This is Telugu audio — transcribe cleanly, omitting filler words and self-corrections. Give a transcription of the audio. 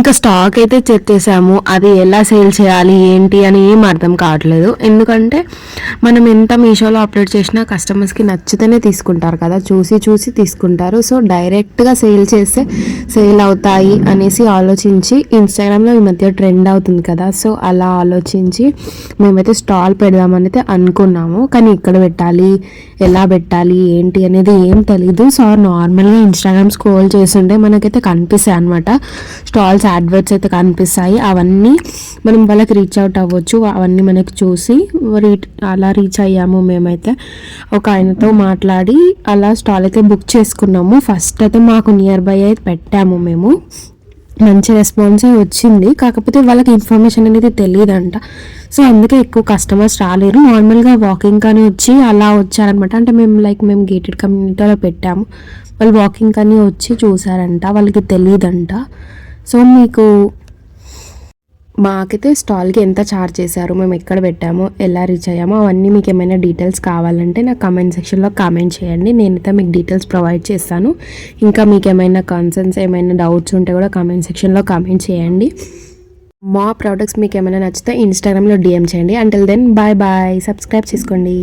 ఇంకా స్టాక్ అయితే చెక్ చేసాము, అది ఎలా సేల్ చేయాలి ఏంటి అని ఏం అర్థం కావట్లేదు. ఎందుకంటే మనం ఎంత మీషోలో అప్లోడ్ చేసినా కస్టమర్స్కి నచ్చితేనే తీసుకుంటారు కదా, చూసి చూసి తీసుకుంటారు. సో డైరెక్ట్గా సేల్ చేస్తే సేల్ అవుతాయి అనేసి ఆలోచించి, ఇన్స్టాగ్రామ్లో ఈ మధ్య ట్రెండ్ అవుతుంది కదా, సో అలా ఆలోచించి మేమైతే స్టాల్ పెడదామని అయితే అనుకున్నాము. కానీ ఇక్కడ పెట్టాలి, ఎలా పెట్టాలి ఏంటి అనేది ఏం తెలీదు. సో నార్మల్గా ఇన్స్టాగ్రామ్ స్క్రోల్ చేస్తుంటే మనకైతే కనిపిస్తాయి అనమాట స్టాల్స్, అడ్వర్ట్స్ అయితే కనిపిస్తాయి. అవన్నీ మనం వాళ్ళకి రీచ్ అవుట్ అవ్వచ్చు. అవన్నీ మనకి చూసి అలా రీచ్ అయ్యాము. మేమైతే ఒక ఆయనతో మాట్లాడి అలా స్టాల్ అయితే బుక్ చేసుకున్నాము. ఫస్ట్ అయితే మాకు నియర్ బై అయితే పెట్టాము మేము. మంచి రెస్పాన్సే వచ్చింది, కాకపోతే వాళ్ళకి ఇన్ఫర్మేషన్ అనేది తెలియదంట. సో అందుకే ఎక్కువ కస్టమర్స్ రాలేరు. నార్మల్గా వాకింగ్ కానీ వచ్చి అలా వచ్చారనమాట. అంటే మేము గేటెడ్ కమ్యూనిటీలో పెట్టాము, వాళ్ళు వాకింగ్ కానీ వచ్చి చూసారంట, వాళ్ళకి తెలియదంట. సో మాకైతే స్టాల్కి ఎంత ఛార్జ్ చేశారు, మేము ఎక్కడ పెట్టామో, ఎలా రీచ్ అయ్యామో అవన్నీ మీకు ఏమైనా డీటెయిల్స్ కావాలంటే నాకు కామెంట్ సెక్షన్లో కామెంట్ చేయండి. నేనైతే మీకు డీటెయిల్స్ ప్రొవైడ్ చేస్తాను. ఇంకా మీకు ఏమైనా కన్సర్న్స్, ఏమైనా డౌట్స్ ఉంటే కూడా కామెంట్ సెక్షన్లో కామెంట్ చేయండి. మా ప్రోడక్ట్స్ మీకు ఏమైనా నచ్చితే ఇన్స్టాగ్రామ్లో డిఎం చేయండి. Until then bye bye. Subscribe చేసుకోండి.